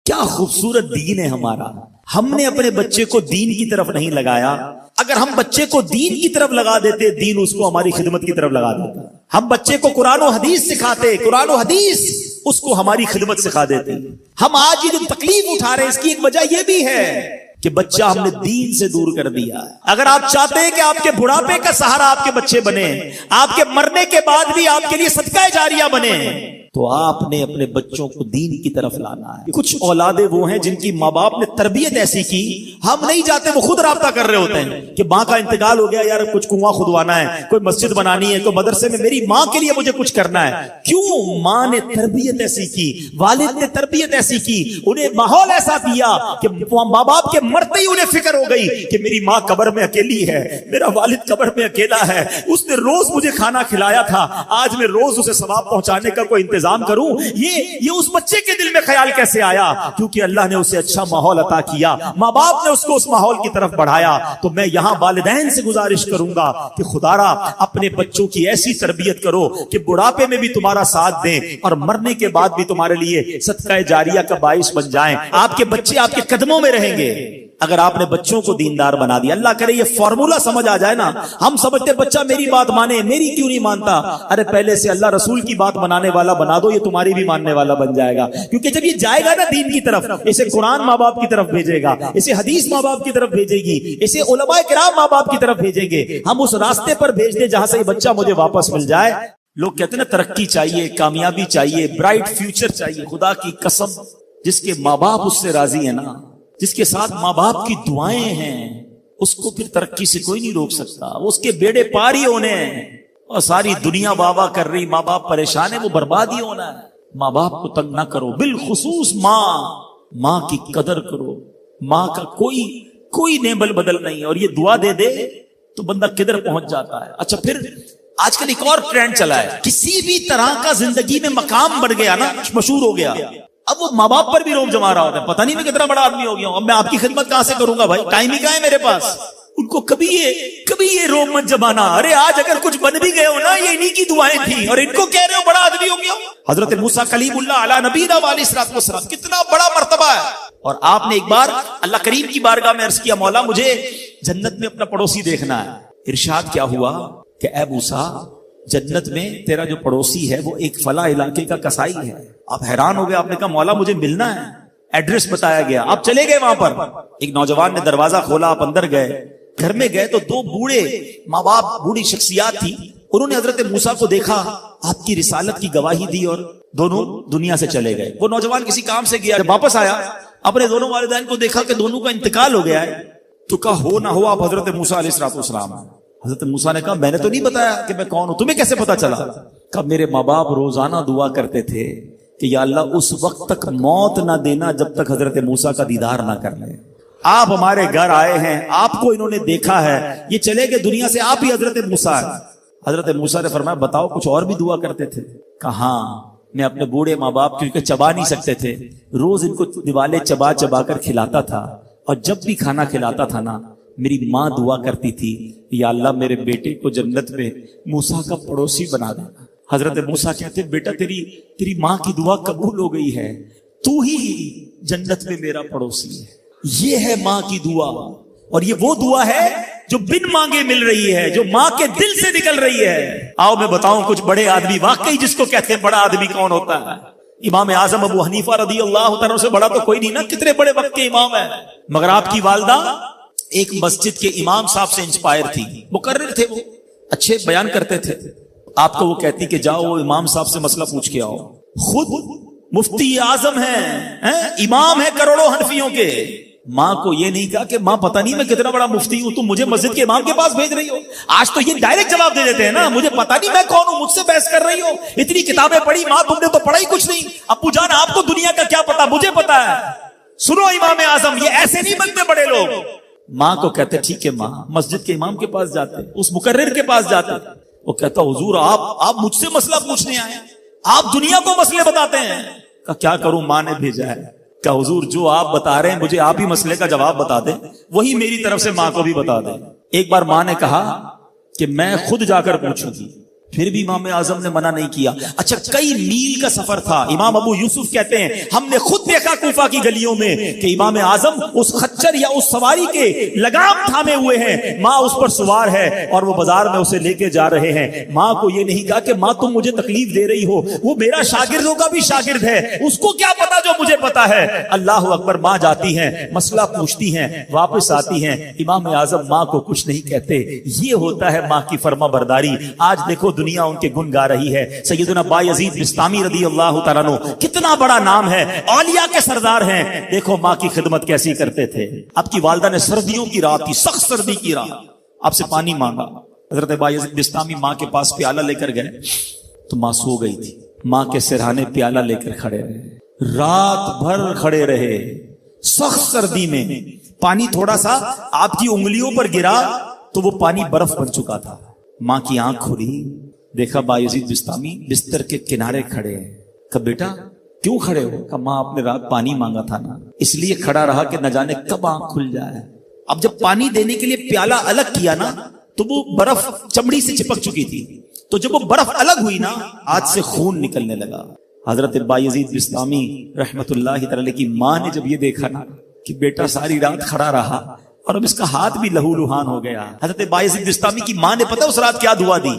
کیا خوبصورت دین ہے ہمارا. ہم نے اپنے بچے کو دین کی طرف نہیں لگایا. اگر ہم بچے کو دین کی طرف لگا دیتے، دین اس کو ہماری خدمت کی طرف لگا دیتا. ہم بچے کو قرآن و حدیث سکھاتے، قرآن و حدیث اس کو ہماری خدمت سکھا دیتے. ہم آج یہ جو تکلیف اٹھا رہے ہیں اس کی ایک وجہ یہ بھی ہے کہ بچہ ہم نے دین سے دور کر دیا. اگر آپ چاہتے ہیں کہ آپ کے بڑھاپے کا سہارا آپ کے بچے بنے، آپ کے مرنے کے بعد بھی آپ کے لیے صدقہ جاریہ بنے، تو آپ نے اپنے بچوں کو دین کی طرف لانا ہے. کچھ اولادیں وہ ہیں جن کی ماں باپ نے تربیت ایسی کی، ہم نہیں چاہتے، وہ خود رابطہ کر رہے ہوتے ہیں کہ ماں کا انتقال ہو گیا، یار کچھ کنواں کھدوانا ہے، کوئی مسجد بنانی ہے، کوئی مدرسے میں میری ماں کے لیے مجھے کچھ کرنا ہے. کیوں؟ ماں نے تربیت ایسی کی، والد نے تربیت ایسی کی، انہیں ماحول ایسا دیا کہ ماں باپ کے مرتے ہی انہیں فکر ہو گئی کہ میری ماں قبر میں اکیلی ہے، میرا والد قبر میں اکیلا ہے، اس نے روز مجھے کھانا کھلایا تھا، آج میں روز اسے ثواب پہنچانے کا کوئی انتظام کروں. یہ اس بچے کے دل میں خیال کیسے آیا؟ کیونکہ اللہ نے اسے اچھا ماحول عطا کیا، ماں باپ نے اس کو اس ماحول کی طرف بڑھایا. تو میں یہاں والدین سے گزارش کروں گا کہ خدارا اپنے بچوں کی ایسی تربیت کرو کہ بڑھاپے میں بھی تمہارا ساتھ دیں اور مرنے کے بعد بھی تمہارے لیے صدقہ جاریہ کا باعث بن جائیں. آپ کے بچے آپ کے قدموں میں رہیں گے اگر آپ نے بچوں کو دیندار بنا دیا. اللہ کرے یہ فارمولا سمجھ آ جائے نا. ہم سمجھتے بچہ میری بات مانے، میری کیوں نہیں مانتا؟ ارے پہلے سے اللہ رسول کی بات منانے والا بنا دو، یہ تمہاری بھی ماننے والا بن جائے گا. کیونکہ جب یہ جائے گا نا دین کی طرف، اسے قرآن ماں باپ کی طرف بھیجے گا، اسے حدیث ماں باپ کی طرف بھیجے گی، اسے علماء کرام ماں باپ کی طرف بھیجیں گے. ہم اس راستے پر بھیج دیں جہاں سے یہ بچہ مجھے واپس مل جائے. لوگ کہتے ہیں نا ترقی چاہیے، کامیابی چاہیے، برائٹ فیوچر چاہیے. خدا کی قسم جس کے ماں باپ اس سے راضی ہیں نا، جس کے ساتھ ماں باپ کی دعائیں ہیں، اس کو پھر ترقی سے کوئی نہیں روک سکتا. اس کے بیڑے پار ہی ہونے ہیں. اور ساری دنیا واہ واہ کر رہی، ماں باپ پریشان ہے، وہ برباد ہی ہونا ہے. ماں باپ کو تنگ نہ کرو، بالخصوص ماں کی قدر کرو. ماں کا کوئی نیبل بدل نہیں. اور یہ دعا دے دے تو بندہ کدھر پہنچ جاتا ہے. اچھا پھر آج کل ایک اور ٹرینڈ چلا ہے، کسی بھی طرح کا زندگی میں مقام بڑھ گیا نا، مشہور ہو گیا، اب وہ ماں باپ پر بھی روب جما رہا ہوتا ہے. پتہ نہیں میں کتنا بڑا آدمی ہو گیا ہوں، اب میں آپ کی خدمت کہاں سے کروں گا بھائی، ٹائم ہی کہاں ہے میرے پاس. ان کو کبھی یہ روب مت جمانا. ارے آج اگر کچھ بن بھی گئے ہو نا، یہ انہی کی دعائیں تھیں، اور ان کو کہہ رہے ہو بڑا آدمی ہو گیا. حضرت موسیٰ کلیم اللہ علی نبینا علیہ الصلوۃ والسلام، کتنا بڑا مرتبہ ہے. اور آپ نے ایک بار اللہ کریم کی بارگاہ میں عرض کیا، مولا مجھے جنت میں اپنا پڑوسی دیکھنا ہے. ارشاد کیا ہوا کہ اے موسیٰ، جنت میں تیرا جو پڑوسی ہے وہ ایک فلاں علاقے کا کسائی ہے. آپ حیران ہو گئے، آپ نے کہا مولا مجھے ملنا ہے. ایڈریس بتایا گیا، آپ چلے گئے وہاں پر. ایک نوجوان نے دروازہ کھولا، آپ اندر گئے. گھر میں گئے تو دو بوڑھے ماں باپ، بوڑھی شخصیات تھی. انہوں نے حضرت موسیٰ کو دیکھا، آپ کی رسالت کی گواہی دی اور دونوں دنیا سے چلے گئے. وہ نوجوان کسی کام سے گیا، جب واپس آیا اپنے دونوں والدین کو دیکھا کہ دونوں کا انتقال ہو گیا ہے. تو کہا ہو نہ ہو آپ حضرت موسیٰ علیہ السلام. حضرت موسیٰ نے کہا میں نے تو نہیں بتایا کہ میں کون ہوں، تمہیں کیسے پتا چلا؟ کہا میرے ماں باپ روزانہ دعا کرتے تھے کہ یا اللہ اس وقت تک موت نہ دینا جب تک حضرت موسیٰ کا دیدار نہ کر لیں. آپ ہمارے گھر آئے ہیں، آپ کو انہوں نے دیکھا ہے، یہ چلے گئے دنیا سے، آپ ہی حضرت موسیٰ. حضرت موسیٰ نے فرمایا بتاؤ کچھ اور بھی دعا کرتے تھے؟ کہا ہاں، میں اپنے بوڑھے ماں باپ کیونکہ چبا نہیں سکتے تھے، روز ان کو دیوالے چبا چبا کر کھلاتا تھا. اور جب بھی کھانا کھلاتا تھا نا، میری ماں دعا کرتی تھی یا اللہ میرے بیٹے کو جنت میں موسیٰ کا پڑوسی بنا دینا. حضرت موسیٰ کہتے بیٹا تیری ماں کی دعا قبول ہو گئی ہے، تو ہی جنت میں میرا پڑوسی ہے. یہ ہے ماں کی دعا. اور یہ وہ دعا ہے جو بن مانگے مل رہی ہے، جو ماں کے دل سے نکل رہی ہے. آؤ میں بتاؤں کچھ بڑے آدمی، واقعی جس کو کہتے ہیں بڑا آدمی کون ہوتا ہے. امام اعظم ابو حنیفہ رضی اللہ تعالیٰ سے بڑا تو کوئی نہیں نا، کتنے بڑے وقت کے امام ہیں. مگر آپ کی والدہ ایک مسجد کے امام صاحب سے انسپائر تھی، مقرر تھے، وہ اچھے بیان کرتے تھے. آپ کو وہ کہتی کہ جاؤ وہ امام صاحب سے مسئلہ پوچھ کے آؤ. خود مفتی اعظم ہیں، امام ہے کروڑوں حنفیوں کے. ماں کو یہ نہیں کہا کہ ماں پتہ نہیں میں کتنا بڑا مفتی ہوں، تم مجھے مسجد کے امام کے پاس بھیج رہی ہو. آج تو یہ ڈائریکٹ جواب دے دیتے ہیں نا، مجھے پتہ نہیں میں کون ہوں، مجھ سے بحث کر رہی ہو، اتنی کتابیں پڑھی. ماں تم نے تو پڑھا ہی کچھ نہیں. ابو جان آپ کو دنیا کا کیا پتا، مجھے پتا ہے. سنو امام اعظم، یہ ایسے نہیں بنتے بڑے لوگ. ماں کو کہتے ٹھیک ہے ماں، مسجد کے امام کے پاس جاتے، اس مقرر کے پاس جاتے. وہ کہتا حضور آپ مجھ سے مسئلہ پوچھنے آئے، آپ دنیا کو مسئلے بتاتے ہیں. کہ کیا کروں، ماں نے بھیجا ہے. کہ حضور جو آپ بتا رہے ہیں مجھے آپ ہی مسئلے کا جواب بتا دیں، وہی میری طرف سے ماں کو بھی بتا دیں. ایک بار ماں نے کہا کہ میں خود جا کر پوچھوں گی. پھر بھی امام اعظم نے منع نہیں کیا. اچھا کئی میل کا سفر تھا. امام ابو یوسف کہتے ہیں ہم نے خود دیکھا کوفہ کی گلیوں میں کہ امام اعظم اس خچر یا اس سواری کے لگام تھامے ہوئے ہیں, ماں اس پر سوار ہے اور وہ بازار میں اسے لے کے جا رہے ہیں. ماں کو یہ نہیں کہا کہ ماں تم مجھے تکلیف دے رہی ہو, وہ میرا شاگردوں کا بھی شاگرد ہے, اس کو کیا پتا جو مجھے پتا ہے. اللہ اکبر. ماں جاتی ہیں, مسئلہ پوچھتی ہیں, واپس آتی ہیں, امام اعظم ماں کو کچھ نہیں کہتے. یہ ہوتا ہے ماں کی فرما برداری. آج دیکھو دنیا ان کے گن گا رہی ہے. سیدنا بایزید بستامی رضی اللہ تعالیٰ عنہ کتنا بڑا نام ہے, اولیاء کے سردار ہیں. دیکھو ماں کی خدمت کیسی کرتے تھے. آپ کی والدہ نے سردیوں کی رات تھی, سخت سردی کی رات, آپ سے پانی مانگا. حضرت بایزید بستامی ماں کے پاس پیالہ لے کر گئے تو ماں سو گئی تھی. ماں کے سرہانے پیالہ لے کر کھڑے رہے, رات بھر کھڑے رہے سخت سردی میں. پانی تھوڑا سا آپ کی انگلیوں پر گرا تو وہ پانی برف بن چکا تھا. ماں کی آنکھ کھلی, دیکھا بایزید بستامی بستر کے کنارے کھڑے ہیں. کہا بیٹا کیوں کھڑے ہو؟ کہا ماں آپ نے رات پانی مانگا تھا نا, اس لیے کھڑا رہا کہ نہ جانے کب آنکھ کھل جائے. اب جب پانی دینے کے لیے پیالہ الگ کیا نا تو وہ برف چمڑی سے چپک چکی تھی, تو جب وہ برف الگ ہوئی نا ہاتھ سے خون نکلنے لگا. حضرت بایزید بستامی رحمت اللہ تعالی کی ماں نے جب یہ دیکھا نا کہ بیٹا ساری رات کھڑا رہا اور اب اس کا ہاتھ بھی لہو لہان ہو گیا, حضرت بایزید بستامی کی ماں نے پتہ اس رات کیا دعا دی؟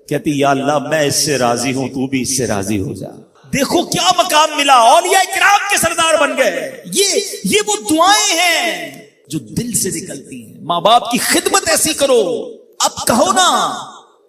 کہتی یا اللہ میں اس سے راضی ہوں, تو بھی اس سے راضی ہو جا. دیکھو کیا مقام ملا, اولیاء کرام کے سردار بن گئے. یہ وہ دعائیں ہیں جو دل سے نکلتی ہیں. ماں باپ کی خدمت ایسی کرو, اب کہو نا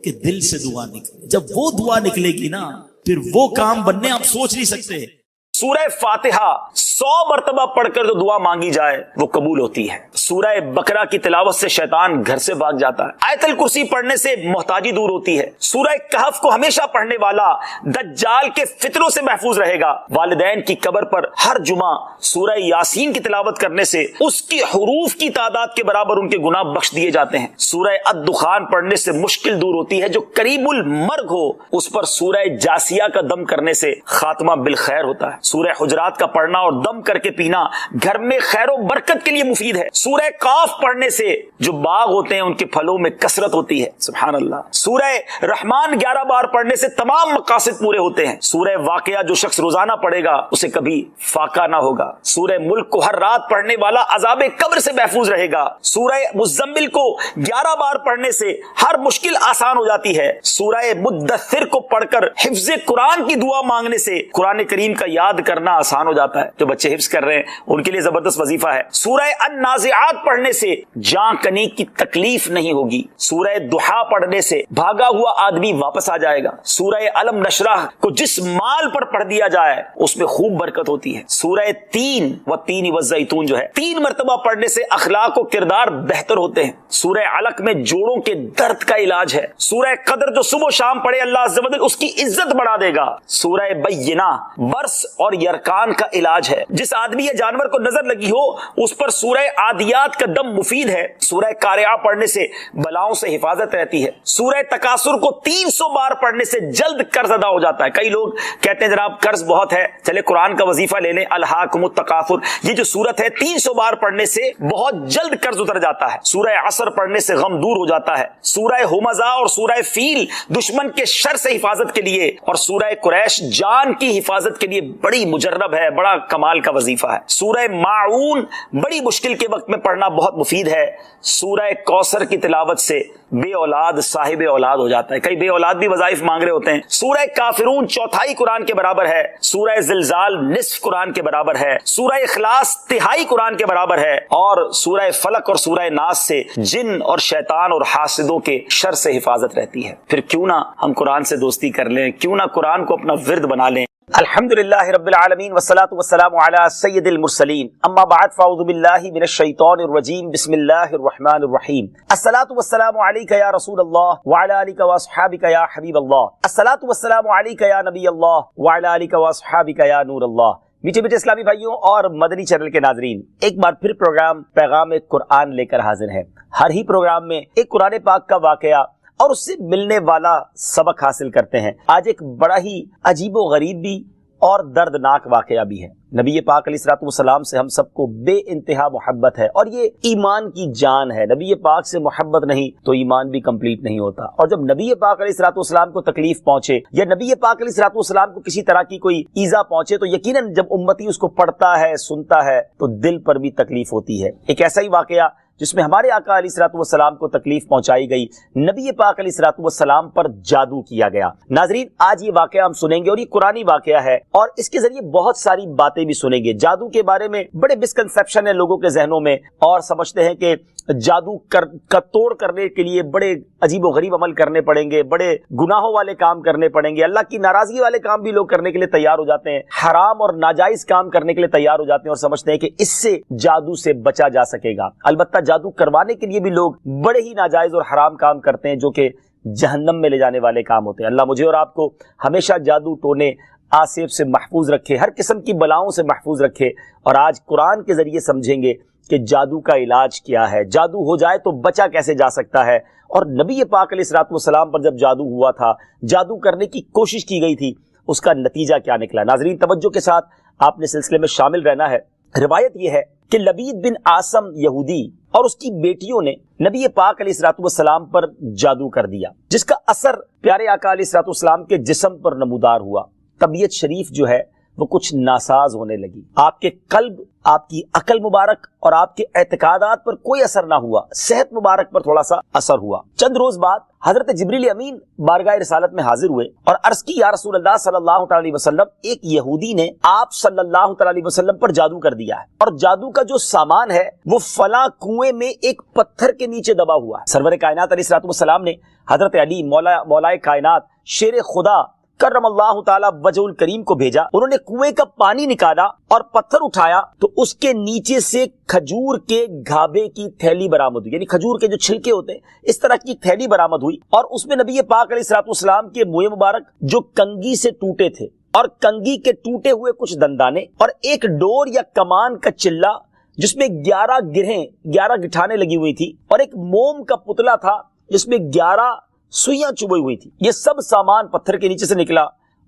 کہ دل سے دعا نکلے. جب وہ دعا نکلے گی نا پھر وہ کام بننے آپ سوچ نہیں سکتے. سورہ فاتحہ 100 مرتبہ پڑھ کر جو دعا مانگی جائے وہ قبول ہوتی ہے. سورہ بقرہ کی تلاوت سے شیطان گھر سے بھاگ جاتا ہے. آیت الکرسی پڑھنے سے محتاجی دور ہوتی ہے. سورہ کہف کو ہمیشہ پڑھنے والا دجال کے فتنوں سے محفوظ رہے گا. والدین کی قبر پر ہر جمعہ سورہ یاسین کی تلاوت کرنے سے اس کی حروف کی تعداد کے برابر ان کے گناہ بخش دیے جاتے ہیں. سورہ الدخان پڑھنے سے مشکل دور ہوتی ہے. جو قریب المرگ ہو اس پر سورہ جاسیہ کا دم کرنے سے خاتمہ بالخیر ہوتا ہے. سورہ حجرات کا پڑھنا اور دم کر کے پینا گھر میں خیر و برکت کے لیے مفید ہے. سورہ قاف پڑھنے سے جو باغ ہوتے ہیں ان کے پھلوں میں کثرت ہوتی ہے. سبحان اللہ. سورہ رحمان 11 بار پڑھنے سے تمام مقاصد پورے ہوتے ہیں. سورہ واقعہ جو شخص روزانہ پڑھے گا اسے کبھی فاقہ نہ ہوگا. سورہ ملک کو ہر رات پڑھنے والا عذاب قبر سے محفوظ رہے گا. سورہ مزمل کو 11 بار پڑھنے سے ہر مشکل آسان ہو جاتی ہے. سورہ مدثر کو پڑھ کر حفظ قرآن کی دعا مانگنے سے قرآن کریم کا یاد کرنا آسان ہو جاتا ہے. جو بچے حفظ کر رہے ہیں ان کے لیے زبردست وظیفہ ہے. سورہ النازعات پڑھنے سے جان کنی کی تکلیف نہیں ہوگی. سورہ دحا پڑھنے سے بھاگا ہوا آدمی واپس آ جائے گا. سورہ علم نشرح کو جس مال پر پڑھ دیا جائے اس میں خوب برکت ہوتی ہے. سورہ تین والزیتون جو ہے 3 مرتبہ پڑھنے سے اخلاق و کردار بہتر ہوتے ہیں. سورہ علق میں جوڑوں کے درد کا علاج ہے. سورہ قدر جو صبح و شام پڑھے اللہ عز و جل اس کی عزت بڑھا دے گا. سورہ بینہ برس اور یرکان کا علاج ہے. جس آدمی یا جانور کو نظر لگی ہو اس پر سورہ عادیات کا دم مفید ہے. سورہ قارعہ پڑھنے سے بلاؤں سے حفاظت رہتی ہے. سورہ تکاثر کو 300 بار پڑھنے سے جلد قرض ادا ہو جاتا ہے. کئی لوگ کہتے ہیں جناب قرض بہت ہے, چلے قرآن کا وظیفہ لے لیں, الہاکم التکاثر. یہ جو سورت ہے 300 بار پڑھنے سے بہت جلد قرض اتر جاتا ہے. سورہ عصر پڑھنے سے غم دور ہو جاتا ہے. سورہ ہمزہ اور سورہ فیل دشمن کے شر سے حفاظت کے لیے, اور سورہ قریش جان کی حفاظت کے لیے بڑی مجرب ہے, بڑا کمال کا وظیفہ ہے. سورہ ماعون بڑی مشکل کے وقت میں پڑھنا بہت مفید ہے. سورہ کوثر کی تلاوت سے بے اولاد صاحب اولاد ہو جاتا ہے. کئی بے اولاد بھی وظائف مانگ رہے ہوتے ہیں. سورہ کافرون 1/4 قرآن کے برابر ہے. سورہ زلزال نصف قرآن کے برابر ہے. سورہ اخلاص 1/3 قرآن کے برابر ہے. اور سورہ فلق اور سورہ ناس سے جن اور شیطان اور حاسدوں کے شر سے حفاظت رہتی ہے. پھر کیوں نہ ہم قرآن سے دوستی کر لیں, کیوں نہ قرآن کو اپنا ورد بنا لیں. الحمدللہ رب العالمین والصلاة والسلام علی سید المرسلین, اما بعد فاعوذ باللہ من الشیطان الرجیم, بسم اللہ الرحمن الرحیم. الصلاة والسلام علیک یا رسول اللہ وعلی آلک واصحابک یا حبیب اللہ. الصلاة والسلام علیک یا نبی اللہ وعلی آلک واصحابک یا نور اللہ. میٹھے میٹھے اسلامی بھائیوں اور مدنی چینل کے ناظرین, ایک بار پھر پروگرام پیغام قرآن لے کر حاضر ہے. ہر ہی پروگرام میں ایک قرآن پاک کا واقعہ اور اس سے ملنے والا سبق حاصل کرتے ہیں. آج ایک بڑا ہی عجیب و غریب بھی اور دردناک واقعہ بھی ہے۔ نبی پاک علیہ الصلوۃ والسلام سے ہم سب کو بے انتہا محبت ہے اور یہ ایمان کی جان ہے۔ نبی پاک سے محبت نہیں تو ایمان بھی کمپلیٹ نہیں ہوتا، اور جب نبی پاک علیہ الصلوۃ والسلام کو تکلیف پہنچے یا نبی پاک علیہ الصلوۃ والسلام کو کسی طرح کی کوئی ایذا پہنچے تو یقیناً جب امتی اس کو پڑھتا ہے، سنتا ہے تو دل پر بھی تکلیف ہوتی ہے۔ ایک ایسا ہی واقعہ جس میں ہمارے آقا علیہ الصلوۃ والسلام کو تکلیف پہنچائی گئی، نبی پاک علیہ الصلوۃ والسلام پر جادو کیا گیا۔ ناظرین، آج یہ واقعہ ہم سنیں گے اور یہ قرآنی واقعہ ہے اور اس کے ذریعے بہت ساری باتیں بھی سنیں گے۔ جادو کے بارے میں بڑے مسکنسیپشن ہیں لوگوں کے ذہنوں میں، اور سمجھتے ہیں کہ جادو کا توڑ کرنے کے لیے بڑے عجیب و غریب عمل کرنے پڑیں گے، بڑے گناہوں والے کام کرنے پڑیں گے، اللہ کی ناراضگی والے کام بھی لوگ کرنے کے لیے تیار ہو جاتے ہیں، حرام اور ناجائز کام کرنے کے لیے تیار ہو جاتے ہیں اور سمجھتے ہیں کہ اس سے جادو سے بچا جا سکے گا۔ البتہ جادو کروانے کے لیے بھی لوگ بڑے ہی ناجائز اور حرام کام کرتے ہیں جو کہ جہنم میں لے جانے والے کام ہوتے ہیں۔ اللہ مجھے اور آپ کو ہمیشہ جادو ٹونے آسیب سے محفوظ رکھے، ہر قسم کی بلاؤں سے محفوظ رکھے، اور آج قرآن کے ذریعے سمجھیں گے کہ جادو کا علاج کیا ہے، جادو ہو جائے تو بچا کیسے جا سکتا ہے، اور نبی پاک علیہ الصلوۃ والسلام پر جب جادو ہوا تھا، جادو کرنے کی کوشش کی گئی تھی، اس کا نتیجہ کیا نکلا۔ ناظرین، توجہ کے ساتھ آپ نے سلسلے میں شامل رہنا ہے۔ روایت یہ ہے کہ لبید بن عاصم یہودی اور اس کی بیٹیوں نے نبی پاک علیہ الصلوۃ والسلام پر جادو کر دیا، جس کا اثر پیارے آقا علیہ الصلوۃ والسلام کے جسم پر نمودار ہوا۔ طبیعت شریف جو ہے وہ کچھ ناساز ہونے لگی، آپ کے قلب، آپ کی عقل مبارک اور آپ کے اعتقادات پر کوئی اثر نہ ہوا، صحت مبارک پر تھوڑا سا اثر ہوا۔ چند روز بعد حضرت جبریل امین بارگاہ رسالت میں حاضر ہوئے اور عرض کی، یا رسول اللہ صلی اللہ تعالی علیہ وسلم، ایک یہودی نے آپ صلی اللہ تعالی علیہ وسلم پر جادو کر دیا ہے، اور جادو کا جو سامان ہے وہ فلاں کنویں میں ایک پتھر کے نیچے دبا ہوا ہے۔ سرور کائنات علیہ الصلوۃ والسلام نے حضرت علی مولائے کائنات شیر خدا کرم اللہ تعالی وجہ الکریم کو بھیجا، انہوں نے کنویں کا پانی نکالا اور پتھر اٹھایا تو اس کے نیچے سے کھجور کے گھابے کی تھیلی برآمد ہوئی، یعنی کھجور کے جو چھلکے ہوتے ہیں اس طرح کی تھیلی برآمد ہوئی، اور اس میں نبی پاک علیہ الصلوۃ والسلام کے منہ مبارک جو کنگھی سے ٹوٹے تھے اور کنگھی کے ٹوٹے ہوئے کچھ دندانے اور ایک ڈور یا کمان کا چلہ جس میں 11 گٹھانے لگی ہوئی تھی، اور ایک موم کا پتلا تھا جس میں 11 سوئیاں چبھی ہوئی تھی، یہ سب سامان پتھر کے نیچے سے نکلا،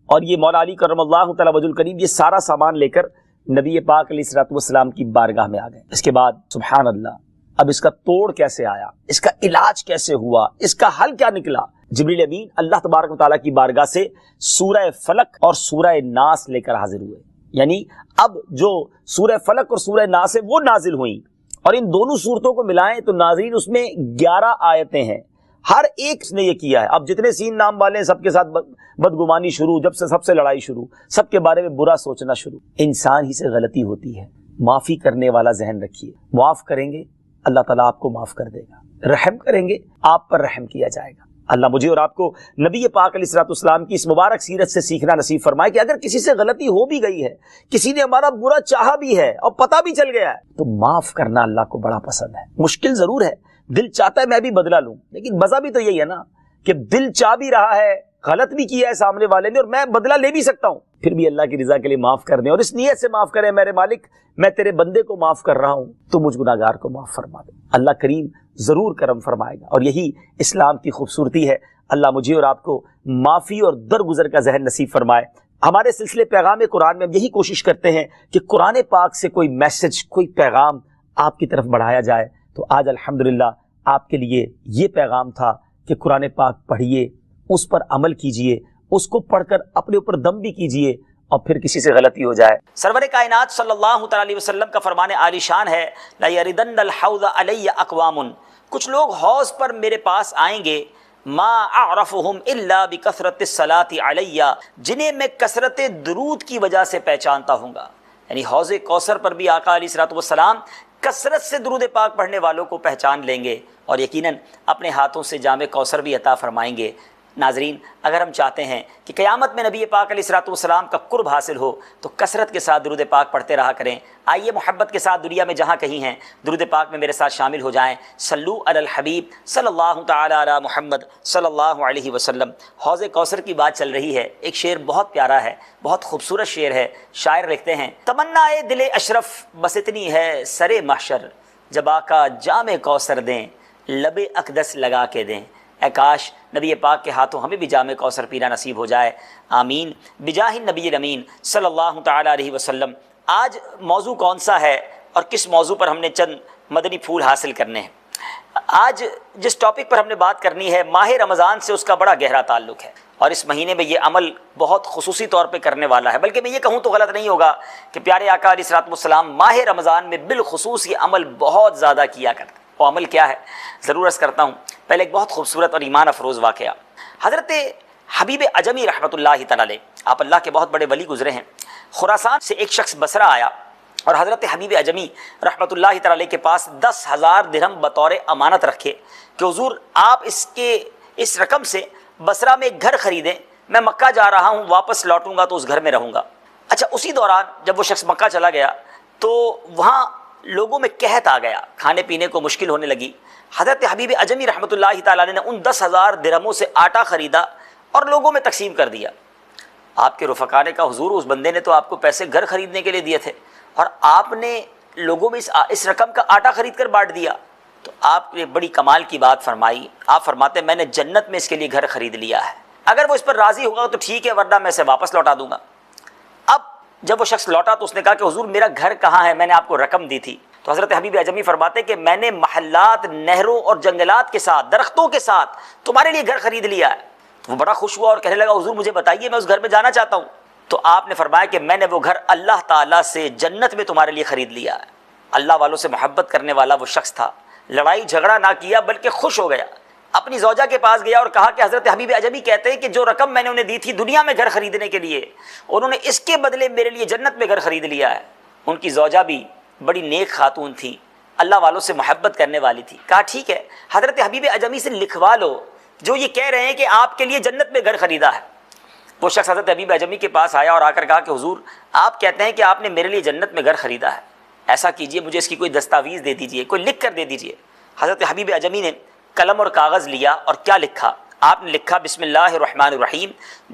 اور یہ مولا علی کرم اللہ تعالی وجہ الکریم یہ سارا سامان لے کر نبی پاک علیہ الصلوۃ والسلام کی بارگاہ میں آ گئے۔ اس کے بعد سبحان اللہ، اب اس کا توڑ کیسے آیا، اس کا علاج کیسے ہوا، اس کا حل کیا نکلا؟ جبریل امین اللہ تبارک و تعالیٰ کی بارگاہ سے سورہ فلق اور سورہ ناس لے کر حاضر ہوئے، یعنی اب جو سورہ فلق اور سورہ ناس ہے وہ نازل ہوئیں، اور ان دونوں صورتوں کو ملائیں تو ناظرین اس میں 11 آیتیں ہیں، ہر ایک نے یہ کیا ہے۔ اب جتنے سین نام والے ہیں سب کے ساتھ بدگمانی شروع، جب سے سب سے لڑائی شروع، سب کے بارے میں برا سوچنا شروع۔ انسان ہی سے غلطی ہوتی ہے، معافی کرنے والا ذہن رکھیے، معاف کریں گے اللہ تعالیٰ آپ کو معاف کر دے گا، رحم کریں گے آپ پر رحم کیا جائے گا۔ اللہ مجھے اور آپ کو نبی پاک علیہ الصلوۃ والسلام کی اس مبارک سیرت سے سیکھنا نصیب فرمائے کہ اگر کسی سے غلطی ہو بھی گئی ہے، کسی نے ہمارا برا چاہا بھی ہے اور پتہ بھی چل گیا ہے، تو معاف کرنا اللہ کو بڑا پسند ہے۔ مشکل ضرور ہے، دل چاہتا ہے میں بھی بدلہ لوں، لیکن مزہ بھی تو یہی ہے نا کہ دل چاہ بھی رہا ہے، غلط بھی کیا ہے سامنے والے نے اور میں بدلہ لے بھی سکتا ہوں، پھر بھی اللہ کی رضا کے لیے معاف کر دیں اور اس نیت سے معاف کریں، میرے مالک میں تیرے بندے کو معاف کر رہا ہوں تو مجھ گناہگار کو معاف فرما دے۔ اللہ کریم ضرور کرم فرمائے گا، اور یہی اسلام کی خوبصورتی ہے۔ اللہ مجھے اور آپ کو معافی اور درگزر کا ذہن نصیب فرمائے۔ ہمارے سلسلے پیغام قرآن میں ہم یہی کوشش کرتے ہیں کہ قرآن پاک سے کوئی میسج، کوئی پیغام آپ کی طرف بڑھایا جائے، تو آج الحمدللہ آپ کے لیے یہ پیغام تھا کہ قرآن پاک پڑھیے، اس پر عمل کیجئے، اس کو پڑھ کر اپنے اوپر دم بھی کیجئے، اور پھر کسی سے غلطی ہو جائے۔ سرور کائنات صلی اللہ تعالی علیہ وسلم کا فرمان عالی شان ہے، لا یردن الحوض علی اقوام، کچھ لوگ حوض پر میرے پاس آئیں گے، ما اعرفهم الا بکثرت الصلاۃ علی، جنہیں میں کثرت درود کی وجہ سے پہچانتا ہوں گا۔ یعنی حوض کوثر پر بھی آقا علیہ الصلوۃ والسلام کثرت سے درود پاک پڑھنے والوں کو پہچان لیں گے اور یقیناً اپنے ہاتھوں سے جام کوثر بھی عطا فرمائیں گے۔ ناظرین، اگر ہم چاہتے ہیں کہ قیامت میں نبی پاک علیہ الصلوۃ والسلام کا قرب حاصل ہو تو کثرت کے ساتھ درود پاک پڑھتے رہا کریں۔ آئیے محبت کے ساتھ دنیا میں جہاں کہیں ہیں درود پاک میں میرے ساتھ شامل ہو جائیں۔ صلو علی الحبیب صلی اللہ تعالی علی محمد صلی اللہ علیہ وسلم۔ حوض کوثر کی بات چل رہی ہے، ایک شعر بہت پیارا ہے، بہت خوبصورت شعر ہے۔ شاعر لکھتے ہیں، تمنائے دل اشرف بس اتنی ہے سرے محشر، جب آقا جام کوثر دیں لب اقدس لگا کے دیں، اے کاش نبی پاک کے ہاتھوں ہمیں بھی جام کوثر پینا نصیب ہو جائے، آمین بجاہ النبی الامین صلی اللہ تعالی علیہ وسلم۔ آج موضوع کون سا ہے اور کس موضوع پر ہم نے چند مدنی پھول حاصل کرنے ہیں؟ آج جس ٹاپک پر ہم نے بات کرنی ہے، ماہ رمضان سے اس کا بڑا گہرا تعلق ہے، اور اس مہینے میں یہ عمل بہت خصوصی طور پہ کرنے والا ہے، بلکہ میں یہ کہوں تو غلط نہیں ہوگا کہ پیارے آقا علیہ الصلوۃ والسلام ماہ رمضان میں بالخصوص یہ عمل بہت زیادہ کیا کرتے۔ وہ عمل کیا ہے ضرور عرض کرتا ہوں۔ پہلے ایک بہت خوبصورت اور ایمان افروز واقعہ، حضرت حبیب عجمی رحمۃ اللہ تعالی علیہ، آپ اللہ کے بہت بڑے ولی گزرے ہیں۔ خراسان سے ایک شخص بصرہ آیا اور حضرت حبیب عجمی رحمۃ اللہ تعالی علیہ کے پاس 10,000 درہم بطور امانت رکھے کہ حضور آپ اس رقم سے بصرہ میں ایک گھر خریدیں، میں مکہ جا رہا ہوں، واپس لوٹوں گا تو اس گھر میں رہوں گا۔ اچھا، اسی دوران جب وہ شخص مکہ چلا گیا تو وہاں لوگوں میں قحط آ گیا، کھانے پینے کو مشکل ہونے لگی۔ حضرت حبیب عجمی رحمۃ اللہ تعالی علیہ نے ان 10,000 درہموں سے آٹا خریدا اور لوگوں میں تقسیم کر دیا۔ آپ کے رفقا نے کہا حضور اس بندے نے تو آپ کو پیسے گھر خریدنے کے لیے دیے تھے اور آپ نے لوگوں میں اس رقم کا آٹا خرید کر بانٹ دیا۔ تو آپ نے بڑی کمال کی بات فرمائی، آپ فرماتے ہیں میں نے جنت میں اس کے لیے گھر خرید لیا ہے، اگر وہ اس پر راضی ہوگا تو ٹھیک ہے، ورنہ میں اسے واپس لوٹا دوں گا۔ اب جب وہ شخص لوٹا تو اس نے کہا کہ حضور میرا گھر کہاں ہے، میں نے آپ کو رقم دی تھی۔ تو حضرت حبیب عجمی فرماتے کہ میں نے محلات، نہروں اور جنگلات کے ساتھ، درختوں کے ساتھ تمہارے لیے گھر خرید لیا ہے۔ تو وہ بڑا خوش ہوا اور کہنے لگا حضور مجھے بتائیے، میں اس گھر میں جانا چاہتا ہوں۔ تو آپ نے فرمایا کہ میں نے وہ گھر اللہ تعالیٰ سے جنت میں تمہارے لیے خرید لیا ہے۔ اللہ والوں سے محبت کرنے والا وہ شخص تھا، لڑائی جھگڑا نہ کیا بلکہ خوش ہو گیا، اپنی زوجہ کے پاس گیا اور کہا کہ حضرت حبیب عجمی کہتے ہیں کہ جو رقم میں نے انہیں دی تھی دنیا میں گھر خریدنے کے لیے، انہوں نے اس کے بدلے میرے لیے جنت میں گھر خرید لیا ہے۔ ان کی زوجہ بھی بڑی نیک خاتون تھی، اللہ والوں سے محبت کرنے والی تھی۔ کہا ٹھیک ہے، حضرت حبیب عجمی سے لکھوا لو جو یہ کہہ رہے ہیں کہ آپ کے لیے جنت میں گھر خریدا ہے۔ وہ شخص حضرت حبیب عجمی کے پاس آیا اور آ کر کہا کہ حضور آپ کہتے ہیں کہ آپ نے میرے لیے جنت میں گھر خریدا ہے، ایسا کیجئے مجھے اس کی کوئی دستاویز دے دیجئے، کوئی لکھ کر دے دیجئے۔ حضرت حبیب عجمی نے قلم اور کاغذ لیا اور کیا لکھا؟ آپ نے لکھا بسم اللہ الرحمن الرحیم،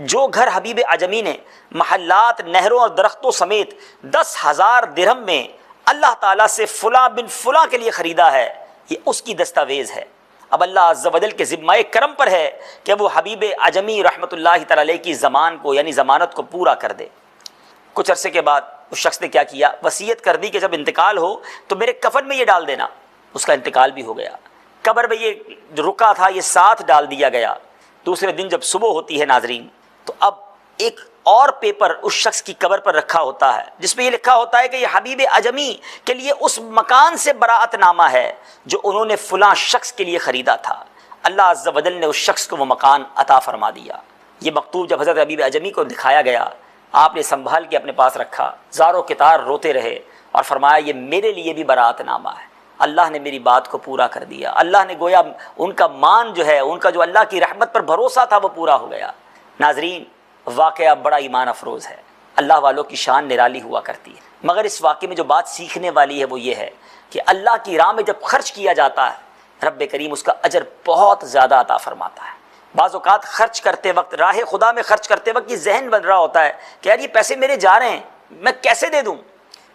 جو گھر حبیب عجمی نے محلات، نہروں اور درختوں سمیت 10,000 درہم میں اللہ تعالیٰ سے فلاں بن فلاں کے لیے خریدا ہے، یہ اس کی دستاویز ہے۔ اب اللہ عز و جل کے ذمہ کرم پر ہے کہ وہ حبیب عجمی رحمۃ اللہ تعالی علیہ کی زمان کو یعنی ضمانت کو پورا کر دے۔ کچھ عرصے کے بعد اس شخص نے کیا کیا؟ وصیت کر دی کہ جب انتقال ہو تو میرے کفن میں یہ ڈال دینا۔ اس کا انتقال بھی ہو گیا، قبر میں یہ جو رکا تھا یہ ساتھ ڈال دیا گیا۔ دوسرے دن جب صبح ہوتی ہے ناظرین، تو اب ایک اور پیپر اس شخص کی قبر پر رکھا ہوتا ہے جس میں یہ لکھا ہوتا ہے کہ یہ حبیب عجمی کے لیے اس مکان سے براعت نامہ ہے جو انہوں نے فلاں شخص کے لیے خریدا تھا۔ اللہ عز و جل نے اس شخص کو وہ مکان عطا فرما دیا۔ یہ مکتوب جب حضرت حبیب عجمی کو دکھایا گیا، آپ نے سنبھال کے اپنے پاس رکھا، زاروں کتار روتے رہے اور فرمایا یہ میرے لیے بھی براعت نامہ ہے، اللہ نے میری بات کو پورا کر دیا۔ اللہ نے گویا ان کا مان جو ہے، ان کا جو اللہ کی رحمت پر بھروسہ تھا وہ پورا ہو گیا۔ ناظرین واقعہ بڑا ایمان افروز ہے، اللہ والوں کی شان نرالی ہوا کرتی ہے، مگر اس واقعے میں جو بات سیکھنے والی ہے وہ یہ ہے کہ اللہ کی راہ میں جب خرچ کیا جاتا ہے رب کریم اس کا اجر بہت زیادہ عطا فرماتا ہے۔ بعض اوقات خرچ کرتے وقت، راہ خدا میں خرچ کرتے وقت یہ ذہن بن رہا ہوتا ہے کہ یار یہ پیسے میرے جا رہے ہیں، میں کیسے دے دوں؟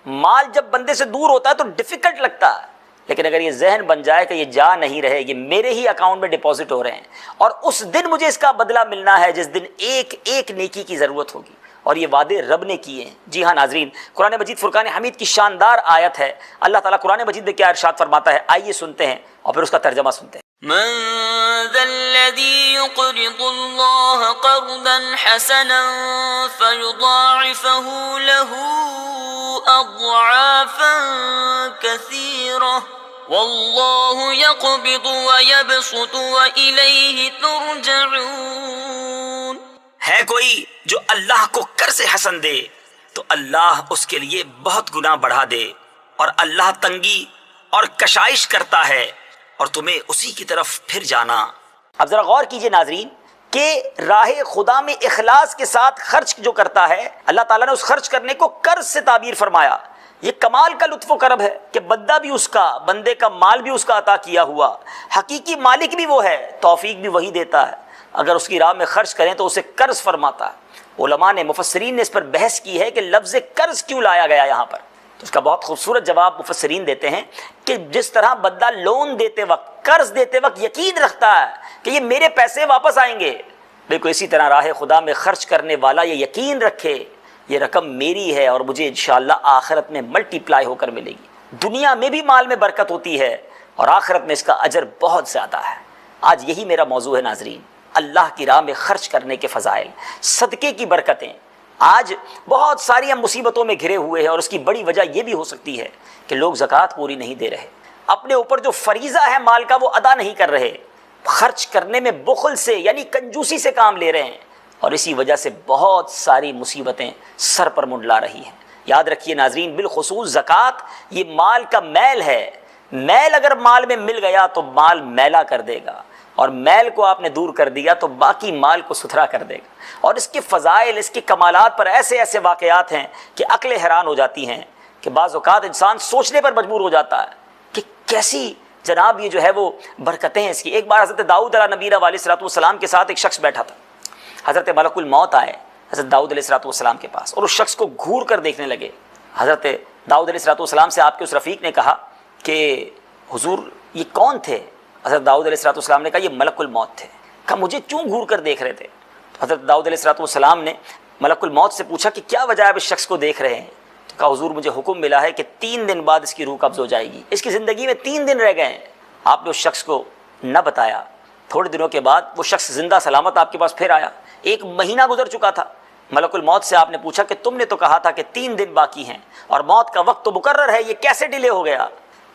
مال جب بندے سے دور ہوتا ہے تو ڈیفیکلٹ لگتا ہے، لیکن اگر یہ ذہن بن جائے کہ یہ جا نہیں رہے، یہ میرے ہی اکاؤنٹ میں ڈپازٹ ہو رہے ہیں اور اس دن مجھے اس کا بدلہ ملنا ہے جس دن ایک ایک نیکی کی ضرورت ہوگی، اور یہ وعدے رب نے کیے ہیں۔ جی ہاں ناظرین، قرآن مجید فرقان حمید کی شاندار آیت ہے۔ اللہ تعالیٰ قرآن مجید میں کیا ارشاد فرماتا ہے، آئیے سنتے ہیں اور پھر اس کا ترجمہ سنتے ہیں۔ من ذا الذي يقرض الله قرضا حسنا فيضاعفه له أضعافا كثيرة والله يقبض ويبسط وإليه ترجعون۔ ہے کوئی جو اللہ کو قرض حسن دے تو اللہ اس کے لیے بہت گناہ بڑھا دے، اور اللہ تنگی اور کشائش کرتا ہے اور تمہیں اسی کی طرف پھر جانا۔ اب ذرا غور کیجئے ناظرین کہ راہ خدا میں اخلاص کے ساتھ خرچ جو کرتا ہے، اللہ تعالیٰ نے اس خرچ کرنے کو قرض سے تعبیر فرمایا۔ یہ کمال کا لطف و کرم ہے کہ بندہ بھی اس کا، بندے کا مال بھی اس کا عطا کیا ہوا، حقیقی مالک بھی وہ ہے، توفیق بھی وہی دیتا ہے۔ اگر اس کی راہ میں خرچ کریں تو اسے قرض فرماتا ہے۔ علماء نے، مفسرین نے اس پر بحث کی ہے کہ لفظ قرض کیوں لایا گیا یہاں پر۔ تو اس کا بہت خوبصورت جواب مفسرین دیتے ہیں کہ جس طرح بندہ لون دیتے وقت، قرض دیتے وقت یقین رکھتا ہے کہ یہ میرے پیسے واپس آئیں گے، بالکل اسی طرح راہ خدا میں خرچ کرنے والا یہ یقین رکھے یہ رقم میری ہے اور مجھے انشاءاللہ آخرت میں ملٹی پلائی ہو کر ملے گی۔ دنیا میں بھی مال میں برکت ہوتی ہے اور آخرت میں اس کا اجر بہت زیادہ ہے۔ آج یہی میرا موضوع ہے ناظرین، اللہ کی راہ میں خرچ کرنے کے فضائل، صدقے کی برکتیں۔ آج بہت ساری ہم مصیبتوں میں گھرے ہوئے ہیں اور اس کی بڑی وجہ یہ بھی ہو سکتی ہے کہ لوگ زکوٰۃ پوری نہیں دے رہے، اپنے اوپر جو فریضہ ہے مال کا وہ ادا نہیں کر رہے، خرچ کرنے میں بخل سے یعنی کنجوسی سے کام لے رہے ہیں، اور اسی وجہ سے بہت ساری مصیبتیں سر پر منڈلا رہی ہیں۔ یاد رکھیے ناظرین، بالخصوص زکوٰۃ یہ مال کا میل ہے، میل اگر مال میں مل گیا تو مال میلا کر دے گا، اور میل کو آپ نے دور کر دیا تو باقی مال کو ستھرا کر دے گا۔ اور اس کے فضائل، اس کے کمالات پر ایسے ایسے واقعات ہیں کہ عقلیں حیران ہو جاتی ہیں کہ بعض اوقات انسان سوچنے پر مجبور ہو جاتا ہے کہ کیسی جناب یہ جو ہے وہ برکتیں ہیں اس کی۔ ایک بار حضرت داؤد علیہ نبی علیہ السلام کے ساتھ ایک شخص بیٹھا تھا، حضرت ملک الموت آئے حضرت داؤد علیہ السلام کے پاس اور اس شخص کو گھور کر دیکھنے لگے۔ حضرت داؤد علیہ السلام سے آپ کے اس رفیق نے کہا کہ حضور یہ کون تھے؟ حضرت داؤد علیہ السلام نے کہا یہ ملک الموت تھے۔ کہا مجھے کیوں گھور کر دیکھ رہے تھے؟ تو حضرت داؤد علیہ السلام نے ملک الموت سے پوچھا کہ کیا وجہ ہے آپ اس شخص کو دیکھ رہے ہیں؟ تو کہا حضور مجھے حکم ملا ہے کہ 3 دن بعد اس کی روح قبض ہو جائے گی، اس کی زندگی میں 3 دن رہ گئے ہیں۔ آپ نے اس شخص کو نہ بتایا۔ تھوڑے دنوں کے بعد وہ شخص زندہ سلامت آپ کے پاس پھر آیا، 1 مہینہ گزر چکا تھا۔ ملک الموت سے آپ نے پوچھا کہ تم نے تو کہا تھا کہ 3 دن باقی ہیں اور موت کا وقت تو مقرر ہے، یہ کیسے ڈیلے ہو گیا؟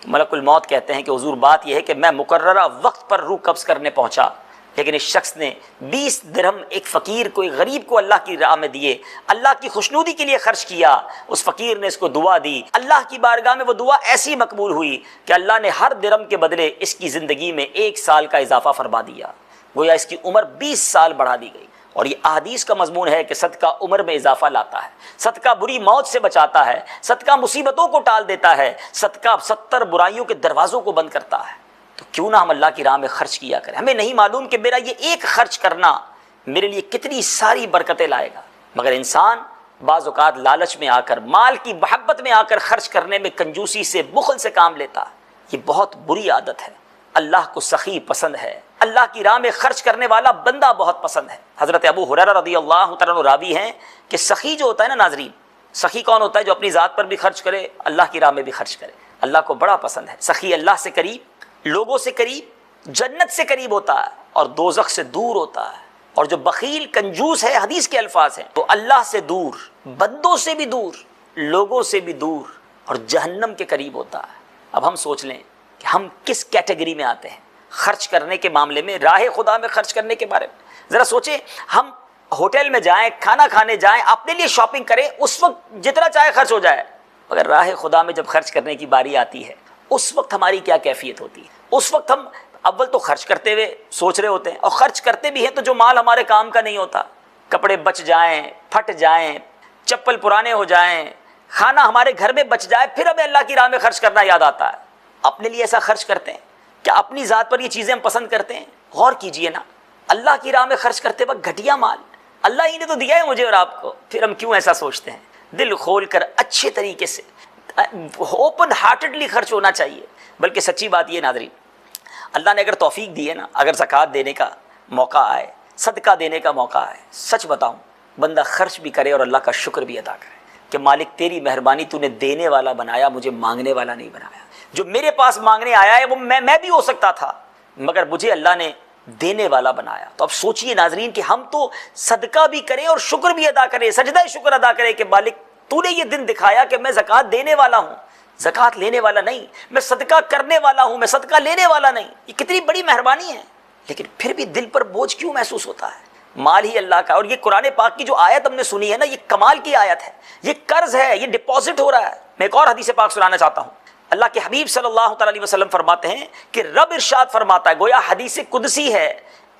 ملک الموت کہتے ہیں کہ حضور بات یہ ہے کہ میں مقررہ وقت پر روح قبض کرنے پہنچا، لیکن اس شخص نے 20 درہم ایک فقیر کو، ایک غریب کو اللہ کی راہ میں دیے، اللہ کی خوشنودی کے لیے خرچ کیا۔ اس فقیر نے اس کو دعا دی، اللہ کی بارگاہ میں وہ دعا ایسی مقبول ہوئی کہ اللہ نے ہر درہم کے بدلے اس کی زندگی میں 1 سال کا اضافہ فرما دیا، گویا اس کی عمر 20 سال بڑھا دی گئی۔ اور یہ احادیث کا مضمون ہے کہ صدقہ عمر میں اضافہ لاتا ہے، صدقہ بری موت سے بچاتا ہے، صدقہ مصیبتوں کو ٹال دیتا ہے، صدقہ 70 برائیوں کے دروازوں کو بند کرتا ہے۔ تو کیوں نہ ہم اللہ کی راہ میں خرچ کیا کریں؟ ہمیں نہیں معلوم کہ میرا یہ ایک خرچ کرنا میرے لیے کتنی ساری برکتیں لائے گا، مگر انسان بعض اوقات لالچ میں آ کر، مال کی محبت میں آ کر خرچ کرنے میں کنجوسی سے، بخل سے کام لیتا ہے۔ یہ بہت بری عادت ہے۔ اللہ کو سخی پسند ہے، اللہ کی راہ میں خرچ کرنے والا بندہ بہت پسند ہے۔ حضرت ابو ہریرہ رضی اللہ تعالیٰ عنہ راوی ہیں کہ سخی جو ہوتا ہے نا ناظرین، سخی کون ہوتا ہے؟ جو اپنی ذات پر بھی خرچ کرے، اللہ کی راہ میں بھی خرچ کرے، اللہ کو بڑا پسند ہے۔ سخی اللہ سے قریب، لوگوں سے قریب، جنت سے قریب ہوتا ہے اور دوزخ سے دور ہوتا ہے۔ اور جو بخیل کنجوس ہے، حدیث کے الفاظ ہیں، تو اللہ سے دور، بندوں سے بھی دور، لوگوں سے بھی دور اور جہنم کے قریب ہوتا ہے۔ اب ہم سوچ لیں کہ ہم کس کیٹیگری میں آتے ہیں خرچ کرنے کے معاملے میں، راہ خدا میں خرچ کرنے کے بارے میں ذرا سوچیں۔ ہم ہوٹل میں جائیں، کھانا کھانے جائیں، اپنے لیے شاپنگ کریں، اس وقت جتنا چاہے خرچ ہو جائے، مگر راہ خدا میں جب خرچ کرنے کی باری آتی ہے اس وقت ہماری کیا کیفیت ہوتی ہے؟ اس وقت ہم اول تو خرچ کرتے ہوئے سوچ رہے ہوتے ہیں، اور خرچ کرتے بھی ہیں تو جو مال ہمارے کام کا نہیں ہوتا، کپڑے بچ جائیں، پھٹ جائیں، چپل پرانے ہو جائیں، کھانا ہمارے گھر میں بچ جائے، پھر ہمیں اللہ کی راہ میں خرچ کرنا یاد آتا ہے۔ اپنے لیے ایسا خرچ کرتے ہیں کیا؟ اپنی ذات پر یہ چیزیں ہم پسند کرتے ہیں؟ غور کیجئے نا، اللہ کی راہ میں خرچ کرتے وقت گھٹیا مال، اللہ ہی نے تو دیا ہے مجھے اور آپ کو، پھر ہم کیوں ایسا سوچتے ہیں؟ دل کھول کر اچھے طریقے سے اوپن ہارٹڈلی خرچ ہونا چاہیے۔ بلکہ سچی بات یہ ناظرین، اللہ نے اگر توفیق دی ہے نا، اگر زکوٰۃ دینے کا موقع آئے، صدقہ دینے کا موقع آئے، سچ بتاؤں بندہ خرچ بھی کرے اور اللہ کا شکر بھی ادا کرے کہ مالک تیری مہربانی، تو نے دینے والا بنایا، مجھے مانگنے والا نہیں بنایا۔ جو میرے پاس مانگنے آیا ہے وہ میں بھی ہو سکتا تھا، مگر مجھے اللہ نے دینے والا بنایا۔ تو اب سوچئے ناظرین کہ ہم تو صدقہ بھی کریں اور شکر بھی ادا کریں، سجدہ شکر ادا کریں کہ مالک تو نے یہ دن دکھایا کہ میں زکوٰۃ دینے والا ہوں، زکوٰۃ لینے والا نہیں، میں صدقہ کرنے والا ہوں، میں صدقہ لینے والا نہیں۔ یہ کتنی بڑی مہربانی ہے، لیکن پھر بھی دل پر بوجھ کیوں محسوس ہوتا ہے؟ مال ہی اللہ کا۔ اور یہ قرآن پاک کی جو آیت ہم نے سنی ہے نا، یہ کمال کی آیت ہے، یہ قرض ہے، یہ ڈپازٹ ہو رہا ہے۔ میں ایک اور حدیث پاک سنانا چاہتا ہوں۔ اللہ کے حبیب صلی اللہ تعالی علیہ وسلم فرماتے ہیں کہ رب ارشاد فرماتا ہے، گویا حدیث قدسی ہے،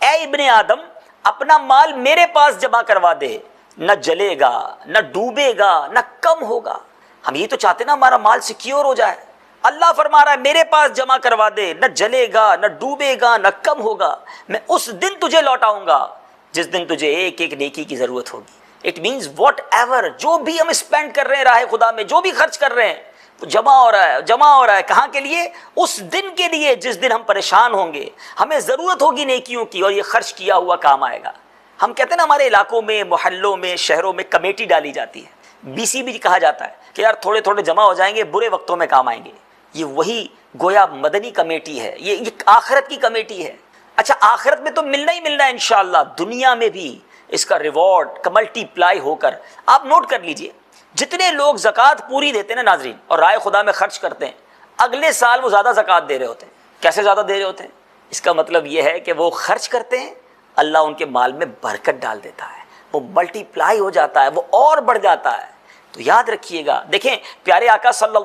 اے ابن آدم اپنا مال میرے پاس جمع کروا دے، نہ جلے گا، نہ ڈوبے گا، نہ کم ہوگا۔ ہم یہ تو چاہتے ہیں نا ہمارا مال سیکیور ہو جائے، اللہ فرما رہا ہے میرے پاس جمع کروا دے، نہ جلے گا، نہ ڈوبے گا، نہ کم ہوگا، میں اس دن تجھے لوٹاؤں گا جس دن تجھے ایک ایک نیکی کی ضرورت ہوگی۔ اٹ مینز واٹ ایور، جو بھی ہم اسپینڈ کر رہے ہیں راہ خدا میں، جو بھی خرچ کر رہے ہیں، جمع ہو رہا ہے کہاں کے لیے؟ اس دن کے لیے جس دن ہم پریشان ہوں گے، ہمیں ضرورت ہوگی نیکیوں کی، اور یہ خرچ کیا ہوا کام آئے گا۔ ہم کہتے ہیں نا ہمارے علاقوں میں، محلوں میں، شہروں میں کمیٹی ڈالی جاتی ہے، BC بھی کہا جاتا ہے کہ یار تھوڑے تھوڑے جمع ہو جائیں گے، برے وقتوں میں کام آئیں گے۔ یہ وہی گویا مدنی کمیٹی ہے، یہ آخرت کی کمیٹی ہے۔ اچھا آخرت میں تو ملنا ہی ملنا ہے انشاءاللہ، دنیا میں بھی اس کا ریوارڈ ملٹی پلائی ہو کر، آپ نوٹ کر لیجئے، جتنے لوگ زکوٰۃ پوری دیتے ہیں نا ناظرین، اور رائے خدا میں خرچ کرتے ہیں، اگلے سال وہ زیادہ زکوٰۃ دے رہے ہوتے ہیں۔ کیسے زیادہ دے رہے ہوتے ہیں؟ اس کا مطلب یہ ہے کہ وہ خرچ کرتے ہیں، اللہ ان کے مال میں برکت ڈال دیتا ہے، وہ ملٹی پلائی ہو جاتا ہے، وہ اور بڑھ جاتا ہے۔ تو یاد رکھیے گا، دیکھیں پیارے آقا صلی اللہ